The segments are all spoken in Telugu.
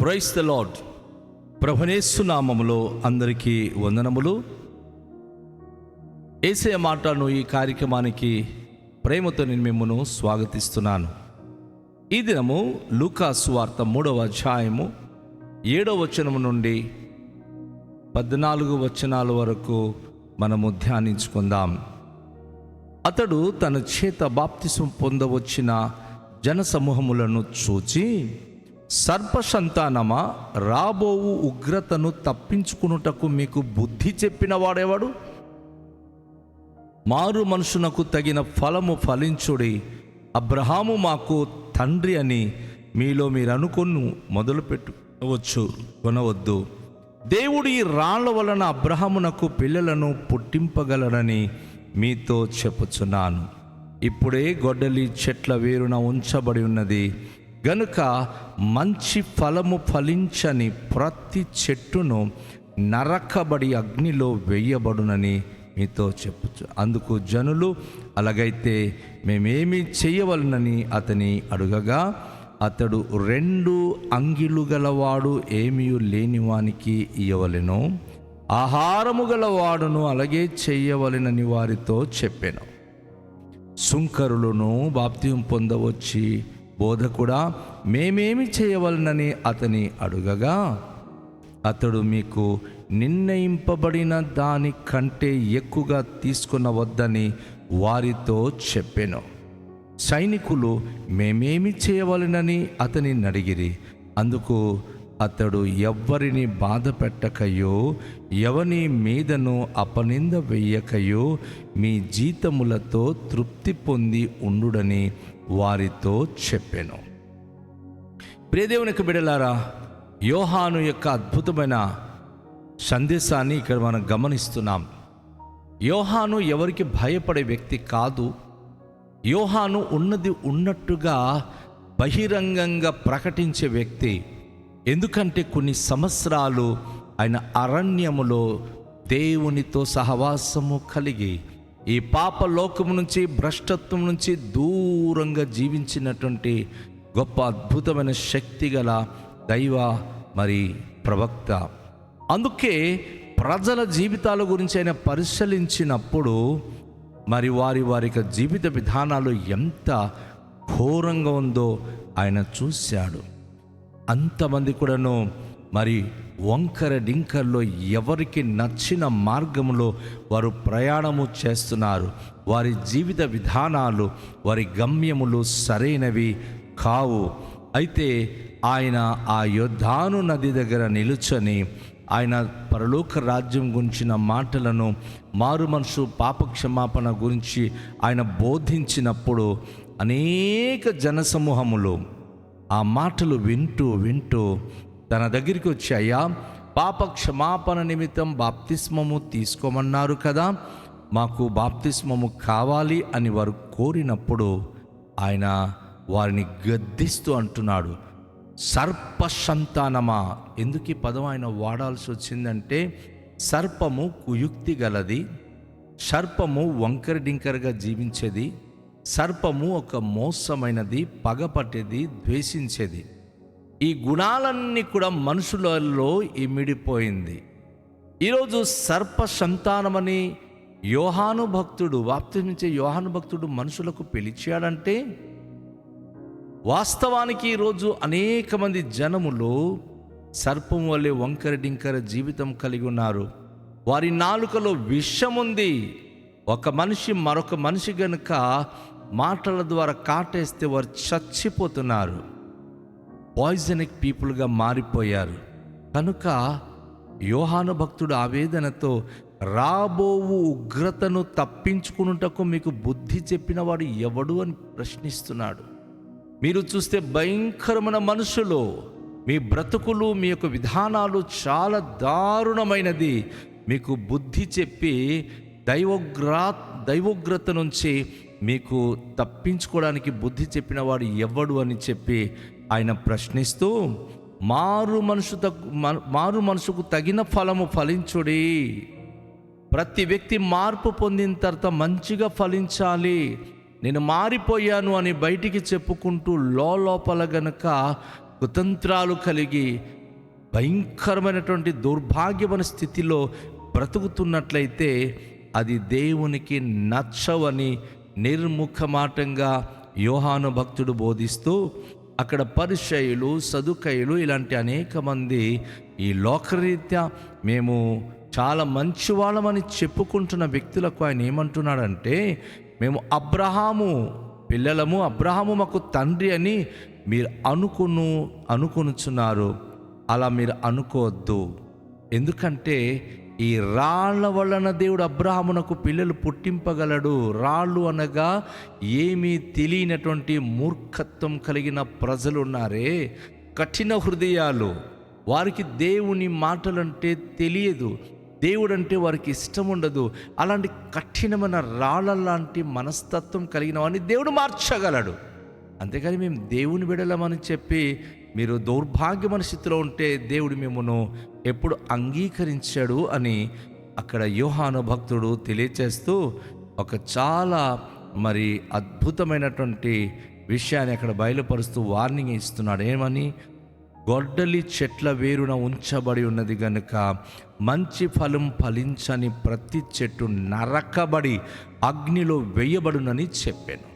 Praise the lord. ప్రభునేసు నామములో అందరికీ వందనములు. యేసయ్య మాటను ఈ కార్యక్రమానికి ప్రేమతో నేను మిమ్మల్ని స్వాగతిస్తున్నాను. ఈ దినము లూకా సువార్త 3వ అధ్యాయము 7వ వచనము నుండి 14 వచనాల వరకు మనము ధ్యానించుకుందాం. అతడు తన చేత బాప్తిసం పొందవచ్చిన జనసమూహములను చూచి, సర్పసంతానమా, రాబోవు ఉగ్రతను తప్పించుకునుటకు మీకు బుద్ధి చెప్పిన వాడేవాడు? మారు మనుషునకు తగిన ఫలము ఫలించుడి. అబ్రహాము మాకు తండ్రి అని మీలో మీరు అనుకొను మొదలుపెట్టవచ్చు కొనవద్దు. దేవుడు ఈ రాళ్ల వలన అబ్రహామునకు పిల్లలను పుట్టింపగలడని మీతో చెప్పుచున్నాను. ఇప్పుడే గొడ్డలి చెట్ల వేరున ఉంచబడి ఉన్నది గనుక మంచి ఫలము ఫలించని ప్రతి చెట్టును నరకబడి అగ్నిలో వేయబడునని మీతో చెప్పుచు. అందుకు జనులు, అలాగైతే మేమేమి చేయవలనని అతని అడుగగా, అతడు 2 అంగిలు గలవాడు ఏమీ లేనివానికి ఇయ్యవలెను, ఆహారము గలవాడును అలాగే చేయవలెనని వారితో చెప్పాను. సుంకరులను బాప్తిసం పొందవచ్చి, బోధకుడా మేమేమి చేయవలనని అతని అడుగగా, అతడు మీకు నిర్ణయింపబడిన దాని కంటే ఎక్కువగా తీసుకునవద్దని వారితో చెప్పెను. సైనికులు మేమేమి చేయవలనని అతని అడిగిరి. అందుకు అతడు ఎవ్వరిని బాధ పెట్టకయో, ఎవని మీదను అపనింద వెయ్యకయో మీ జీతములతో తృప్తి పొంది ఉండుడని వారితో చెప్పెను. ప్రియదేవునికి బిడ్డలారా, యోహాను యొక్క అద్భుతమైన సందేశాన్ని ఇక్కడ మనం గమనిస్తున్నాం. యోహాను ఎవరికి భయపడే వ్యక్తి కాదు. యోహాను ఉన్నది ఉన్నట్టుగా బహిరంగంగా ప్రకటించే వ్యక్తి. ఎందుకంటే కొన్ని సంవత్సరాలు ఆయన అరణ్యములో దేవునితో సహవాసము కలిగి ఈ పాప లోకము నుంచి, భ్రష్టత్వం నుంచి దూరంగా జీవించినటువంటి గొప్ప అద్భుతమైన శక్తి గల దైవ ప్రవక్త. అందుకే ప్రజల జీవితాల గురించి ఆయన పరిశీలించినప్పుడు వారి జీవిత విధానాలు ఎంత ఘోరంగా ఉందో ఆయన చూశాడు. అంతమంది కూడాను వంకర డింకర్లో ఎవరికి నచ్చిన మార్గంలో వారు ప్రయాణము చేస్తున్నారు. వారి జీవిత విధానాలు, వారి గమ్యములు సరైనవి కావు. అయితే ఆయన ఆ యోర్దాను నది దగ్గర నిలుచొని ఆయన పరలోక రాజ్యం గురించిన మాటలను, మారు మనసు పాపక్షమాపణ గురించి ఆయన బోధించినప్పుడు అనేక జనసమూహములు ఆ మాటలు వింటూ తన దగ్గరికి వచ్చి, అయ్యా, పాప క్షమాపణ నిమిత్తం బాప్తిస్మము తీసుకోమన్నారు కదా, మాకు బాప్తిస్మము కావాలి అని వారు కోరినప్పుడు ఆయన వారిని గద్దిస్తూ అంటున్నాడు, సర్ప సంతానమా. ఎందుకు ఈ పదం ఆయన వాడాల్సి వచ్చిందంటే, సర్పము కుయుక్తి గలది, సర్పము వంకర డింకరగా జీవించేది, సర్పము ఒక మోసమైనది, పగపట్టేది, ద్వేషించేది. ఈ గుణాలన్నీ కూడా మనుషులలో ఇమిడిపోయింది. ఈరోజు సర్ప సంతానమని యోహాను భక్తుడు, బాప్తిస్మిచ్చే యోహాను భక్తుడు మనుషులకు పిలిచాడంటే, వాస్తవానికి ఈరోజు అనేక మంది జనములు సర్పం వల్లే వంకర డింకర జీవితం కలిగి ఉన్నారు. వారి నాలుకలో విషం ఉంది. ఒక మనిషి మరొక మనిషి గనుక మాటల ద్వారా కాటేస్తే వారు చచ్చిపోతున్నారు. పాయిజనిక్ పీపుల్గా మారిపోయారు. కనుక యోహాను భక్తుడు ఆవేదనతో, రాబోవు ఉగ్రతను తప్పించుకున్నటకు మీకు బుద్ధి చెప్పిన వాడు ఎవడు అని ప్రశ్నిస్తున్నాడు. మీరు చూస్తే భయంకరమైన మనుషులు, మీ బ్రతుకులు, మీ యొక్క విధానాలు చాలా దారుణమైనది. మీకు బుద్ధి చెప్పి దైవోగ్రత నుంచి మీకు తప్పించుకోవడానికి బుద్ధి చెప్పిన వాడు ఎవడు అని చెప్పి ఆయన ప్రశ్నిస్తూ, మారు మనసుకు తగిన ఫలము ఫలించుడి. ప్రతి వ్యక్తి మార్పు పొందిన తర్వాత మంచిగా ఫలించాలి. నేను మారిపోయాను అని బయటికి చెప్పుకుంటూ లోపల గనక కుతంత్రాలు కలిగి భయంకరమైనటువంటి దౌర్భాగ్యమైన స్థితిలో బ్రతుకుతున్నట్లయితే అది దేవునికి నచ్చవని నిర్ముఖమాటంగా యోహాను భక్తుడు బోధిస్తూ, అక్కడ పరిసయ్యులు, సదుకయ్యులు ఇలాంటి అనేక మంది ఈ లోకరీత్యా మేము చాలా మంచివాళ్ళమని చెప్పుకుంటున్న వ్యక్తులకు ఆయన ఏమంటున్నాడంటే, మేము అబ్రహాము పిల్లలము, అబ్రహాము మాకు తండ్రి అని మీరు అనుకొనుచున్నారు. అలా మీరు అనుకోవద్దు. ఎందుకంటే ఈ రాళ్ల వలన దేవుడు అబ్రహామునకు పిల్లలు పుట్టింపగలడు. రాళ్ళు అనగా ఏమీ తెలియనటువంటి మూర్ఖత్వం కలిగిన ప్రజలు ఉన్నారే, కఠిన హృదయాలు, వారికి దేవుని మాటలంటే తెలియదు, దేవుడంటే వారికి ఇష్టం ఉండదు. అలాంటి కఠినమైన రాళ్ళ లాంటి మనస్తత్వం కలిగిన వాడిని దేవుడు మార్చగలడు. అంతేకాని మేము దేవుని బిడలమని చెప్పి మీరు దౌర్భాగ్యమైన స్థితిలో ఉంటే దేవుడు మిమ్మల్ని ఎప్పుడు అంగీకరించాడు అని అక్కడ యోహాను భక్తుడు తెలియచేస్తూ ఒక చాలా అద్భుతమైనటువంటి విషయాన్ని అక్కడ బయలుపరుస్తూ వార్నింగ్ ఇస్తున్నాడు. ఏమని? గొడ్డలి చెట్ల వేరున ఉంచబడి ఉన్నది గనుక మంచి ఫలం ఫలించని ప్రతి చెట్టు నరకబడి అగ్నిలో వేయబడునని చెప్పాను.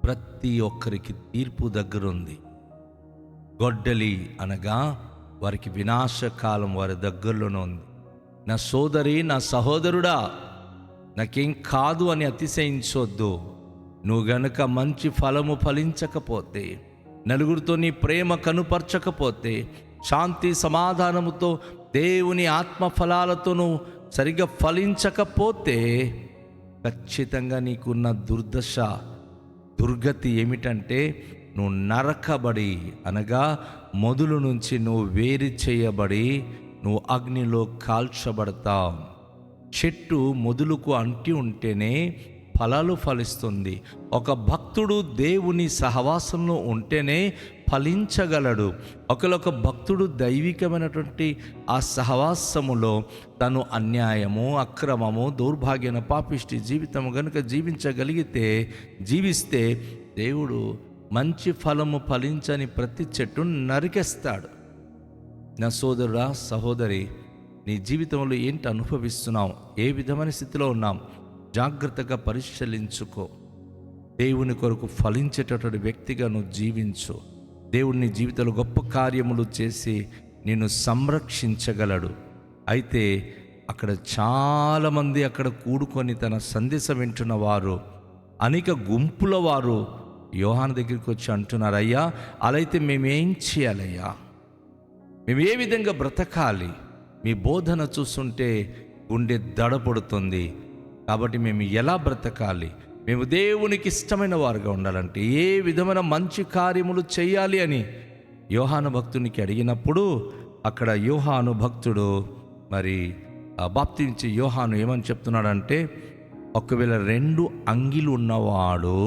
ప్రతి ఒక్కరికి తీర్పు దగ్గరుంది. గొడ్డలి అనగా వారికి వినాశకాలం వారి దగ్గరలోనే ఉంది. నా సోదరి, నా సహోదరుడా, నాకేం కాదు అని అతిశయించొద్దు. నువ్వు గనుక మంచి ఫలము ఫలించకపోతే, నలుగురితో నీ ప్రేమ కనుపరచకపోతే, శాంతి సమాధానముతో దేవుని ఆత్మ ఫలాలతో నువ్వు సరిగ్గా ఫలించకపోతే, ఖచ్చితంగా నీకున్న దుర్గతి ఏమిటంటే నువ్వు నరకబడి అనగా మొదలు నుంచి నువ్వు వేరు చేయబడి నువ్వు అగ్నిలో కాల్చబడతావు. చెట్టు మొదలుకు అంటి ఉంటేనే ఫలాలు ఫలిస్తుంది. ఒక భక్తుడు దేవుని సహవాసంలో ఉంటేనే ఫలించగలడు. ఒకళ్ళొక భక్తుడు దైవికమైనటువంటి ఆ సహవాసములో తను అన్యాయము, అక్రమము, దౌర్భాగ్యన పాపిష్టి జీవితము గనుక జీవిస్తే దేవుడు మంచి ఫలము ఫలించని ప్రతి చెట్టును నరికేస్తాడు. నా సోదరుడా, సహోదరి, నీ జీవితంలో ఏంటి అనుభవిస్తున్నావు? ఏ విధమైన స్థితిలో ఉన్నాం? జాగ్రత్తగా పరిశీలించుకో. దేవుని కొరకు ఫలించేటటువంటి వ్యక్తిగా నువ్వు జీవించు. దేవుని జీవితంలో గొప్ప కార్యములు చేసి నిన్ను సంరక్షించగలడు. అయితే అక్కడ చాలామంది అక్కడ కూడుకొని తన సందేశం వింటున్న వారు, అనేక గుంపుల వారు యోహాను దగ్గరికి వచ్చి అంటున్నారు, అయ్యా అలా అయితే మేమేం చేయాలయ్యా? మేము ఏ విధంగా బ్రతకాలి? మీ బోధన చూస్తుంటే గుండె దడపడుతుంది. కాబట్టి మేము ఎలా బ్రతకాలి? మేము దేవునికి ఇష్టమైన వారుగా ఉండాలంటే ఏ విధమైన మంచి కార్యములు చేయాలి అని యోహాను భక్తునికి అడిగినప్పుడు అక్కడ యోహాను భక్తుడు బాప్తించి యోహాను ఏమని చెప్తున్నాడంటే, ఒకవేళ 2 అంగీలు ఉన్నవాడు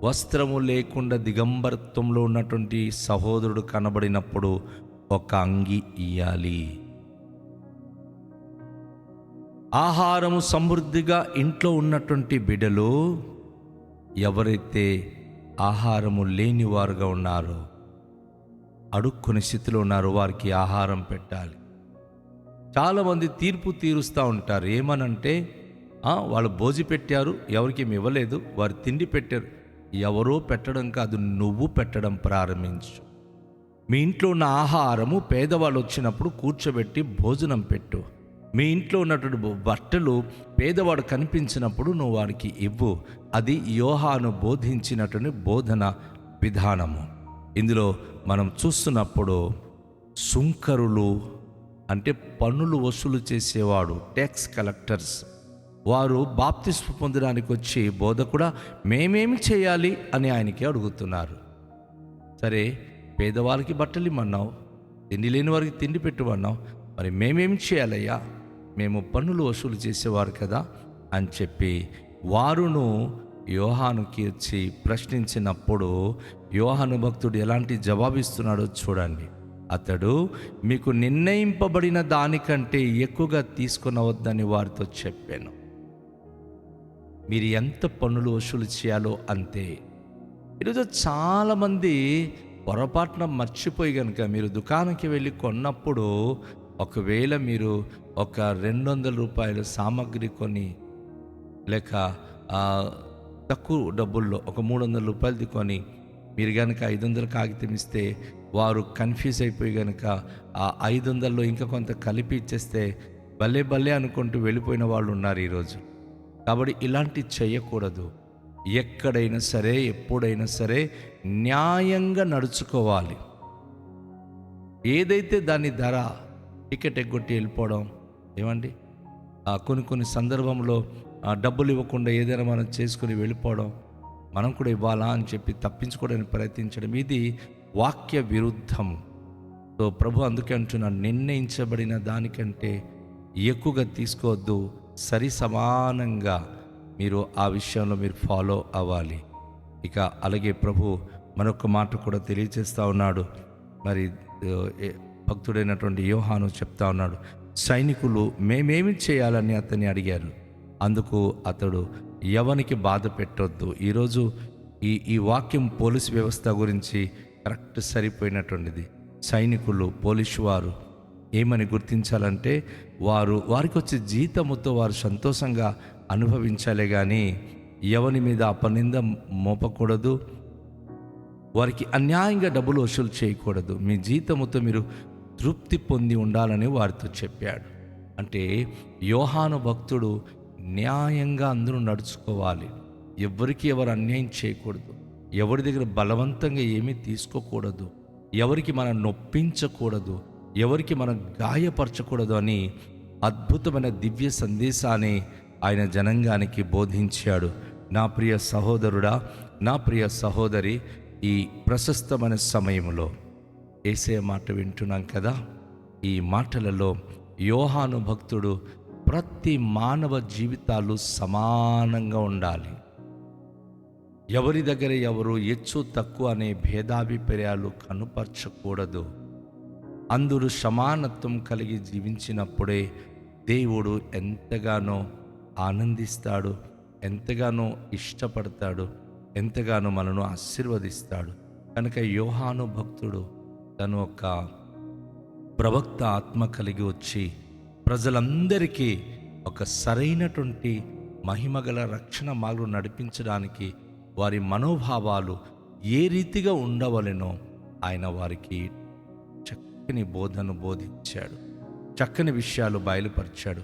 వస్త్రము లేకుండా దిగంబరత్వంలో ఉన్నటువంటి సహోదరుడు కనబడినప్పుడు 1 అంగీ ఇయ్యాలి. ఆహారము సమృద్ధిగా ఇంట్లో ఉన్నటువంటి బిడ్డలు, ఎవరైతే ఆహారము లేని వారుగా ఉన్నారో, అడుక్కునే స్థితిలో ఉన్నారో వారికి ఆహారం పెట్టాలి. చాలామంది తీర్పు తీరుస్తూ ఉంటారు. ఏమనంటే, వాళ్ళు భోజి పెట్టారు, ఎవరికి ఇవ్వలేదు, వారు తిండి పెట్టారు. ఎవరో పెట్టడం కాదు, నువ్వు పెట్టడం ప్రారంభించు. మీ ఇంట్లో ఉన్న ఆహారము పేదవాళ్ళు వచ్చినప్పుడు కూర్చోబెట్టి భోజనం పెట్టు. మీ ఇంట్లో ఉన్నటువంటి బట్టలు పేదవాడు కనిపించినప్పుడు నువ్వు వారికి ఇవ్వు. అది యోహాను బోధించినటువంటి బోధన విధానము. ఇందులో మనం చూస్తున్నప్పుడు సుంకరులు అంటే పన్నులు వసూలు చేసేవాడు, ట్యాక్స్ కలెక్టర్స్, వారు బాప్తిస్మ పొందడానికి వచ్చి బోధకుడా మేమేమి చేయాలి అని ఆయనకి అడుగుతున్నారు. సరే, పేదవాళ్ళకి బట్టలు ఇమ్మన్నావు, తిండి లేని వారికి తిండి పెట్టుమన్నావు, మరి మేమేమి చేయాలయ్యా? మేము పన్నులు వసూలు చేసేవారు కదా అని చెప్పి వారును యోహానుకి వచ్చి ప్రశ్నించినప్పుడు యోహాను భక్తుడు ఎలాంటి జవాబిస్తున్నాడో చూడండి. అతడు, మీకు నిర్ణయింపబడిన దానికంటే ఎక్కువగా తీసుకునవద్దని వారితో చెప్పాను. మీరు ఎంత పన్నులు వసూలు చేయాలో అంతే. ఈరోజు చాలామంది పొరపాటున మర్చిపోయి కనుక మీరు దుకాణంకి వెళ్ళి కొన్నప్పుడు ఒకవేళ మీరు ఒక 200 రూపాయల సామాగ్రి కొని లేక ఆ, తక్కువ డబ్బుల్లో ఒక 300 రూపాయలది కొని మీరు కనుక 500 కాగితం ఇస్తే వారు కన్ఫ్యూజ్ అయిపోయి కనుక ఆ 500లో ఇంకా కొంత కలిపి ఇచ్చేస్తే భలే భలే అనుకుంటూ వెళ్ళిపోయిన వాళ్ళు ఉన్నారు ఈరోజు. కాబట్టి ఇలాంటి చేయకూడదు. ఎక్కడైనా సరే ఎప్పుడైనా సరే న్యాయంగా నడుచుకోవాలి. ఏదైతే దాని ధర టికెట్ ఎగ్గొట్టి వెళ్ళిపోవడం ఏమండి, కొన్ని సందర్భంలో డబ్బులు ఇవ్వకుండా ఏదైనా మనం చేసుకుని వెళ్ళిపోవడం, మనం కూడా ఇవ్వాలా అని చెప్పి తప్పించుకోవడానికి ప్రయత్నించడం, ఇది వాక్య విరుద్ధం. సో ప్రభు అందుకే అంటున్నాను, నిర్ణయించబడిన దానికంటే ఎక్కువగా తీసుకోవద్దు, సరి సమానంగా మీరు ఆ విషయంలో మీరు ఫాలో అవ్వాలి. ఇక అలాగే ప్రభు మరొక మాట కూడా తెలియజేస్తూ ఉన్నాడు. మరి భక్తుడైనటువంటి యోహాను చెప్తా ఉన్నాడు, సైనికులు మేమేమి చేయాలని అతన్ని అడిగారు. అందుకు అతడు ఎవరికి బాధ పెట్టొద్దు. ఈరోజు ఈ వాక్యం పోలీసు వ్యవస్థ గురించి కరెక్ట్ సరిపోయినటువంటిది. సైనికులు, పోలీసు వారు ఏమని గుర్తించాలంటే వారికి వచ్చే జీతముతో వారు సంతోషంగా అనుభవించాలే కానీ ఎవరి మీద అపనింద మోపకూడదు, వారికి అన్యాయంగా డబ్బులు వసూలు చేయకూడదు. మీ జీతముతో మీరు తృప్తి పొంది ఉండాలని వారితో చెప్పాడు. అంటే యోహాను భక్తుడు న్యాయంగా అందరూ నడుచుకోవాలి, ఎవరు అన్యాయం చేయకూడదు, ఎవరి దగ్గర బలవంతంగా ఏమీ తీసుకోకూడదు, ఎవరికి మనం నొప్పించకూడదు, ఎవరికి మనం గాయపరచకూడదు అని అద్భుతమైన దివ్య సందేశాన్ని ఆయన జనాంగానికి బోధించాడు. నా ప్రియ సహోదరుడా, నా ప్రియ సహోదరి, ఈ ప్రశస్తమైన సమయంలో యేసయ్య మాట వింటున్నాం కదా. ఈ మాటలలో యోహాను భక్తుడు ప్రతి మానవ జీవితాలు సమానంగా ఉండాలి, ఎవరి దగ్గర ఎవరు హెచ్చు తక్కువ అనే భేదాభిప్రాయాలు కనుపరచకూడదు. అందరూ సమానత్వం కలిగి జీవించినప్పుడే దేవుడు ఎంతగానో ఆనందిస్తాడు, ఎంతగానో ఇష్టపడతాడు, ఎంతగానో మనను ఆశీర్వదిస్తాడు. కనుక యోహాను భక్తుడు తను ఒక ప్రవక్త ఆత్మ కలిగి వచ్చి ప్రజలందరికీ ఒక సరైనటువంటి మహిమగల రక్షణ మార్గం నడిపించడానికి వారి మనోభావాలు ఏ రీతిగా ఉండవలెనో ఆయన వారికి చక్కని బోధను బోధించాడు, చక్కని విషయాలు బయలుపరిచాడు.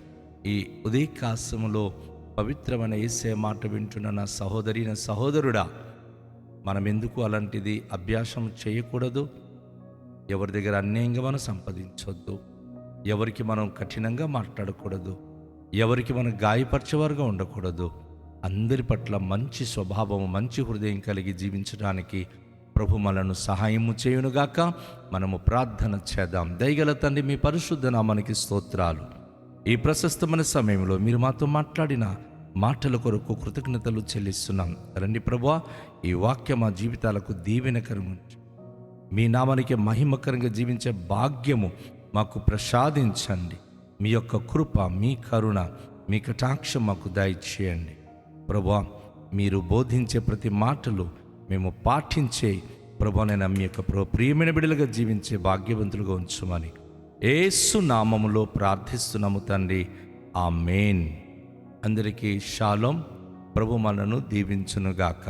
ఈ ఉదయకాశంలో పవిత్రమైన యేసయ్య మాట వింటున్న నా సహోదరి, నా సహోదరుడా, మనం ఎందుకు అలాంటిది అభ్యాసం చేయకూడదు? ఎవరి దగ్గర అన్యాయంగా మనం సంపాదించొద్దు, ఎవరికి మనం కఠినంగా మాట్లాడకూడదు, ఎవరికి మనం గాయపరిచేవారుగా ఉండకూడదు. అందరి పట్ల మంచి స్వభావము, మంచి హృదయం కలిగి జీవించడానికి ప్రభు మనను సహాయము చేయునుగాక. మనము ప్రార్థన చేద్దాం. దయగల తండ్రి, మీ పరిశుద్ధ నామానికి స్తోత్రాలు. ఈ ప్రశస్తమైన సమయంలో మీరు మాతో మాట్లాడిన మాటల కొరకు కృతజ్ఞతలు చెల్లిస్తున్నాం. రండి ప్రభువా, ఈ వాక్యం మా జీవితాలకు దీవెనకరంగా, మీ నామానికి మహిమకరంగా జీవించే భాగ్యము మాకు ప్రసాదించండి. మీ యొక్క కృప, మీ కరుణ, మీ కటాక్షం మాకు దయచేయండి. ప్రభువా, మీరు బోధించే ప్రతి మాటలు మేము పాటించే ప్రభువైన మీ యొక్క ప్రియమైన బిడ్డలుగా జీవించే భాగ్యవంతులుగా ఉంచుమని యేసు నామములో ప్రార్థిస్తున్నాము తండ్రి, ఆమేన్. అందరికీ షాలోం. ప్రభు మనను దీవించునుగాక.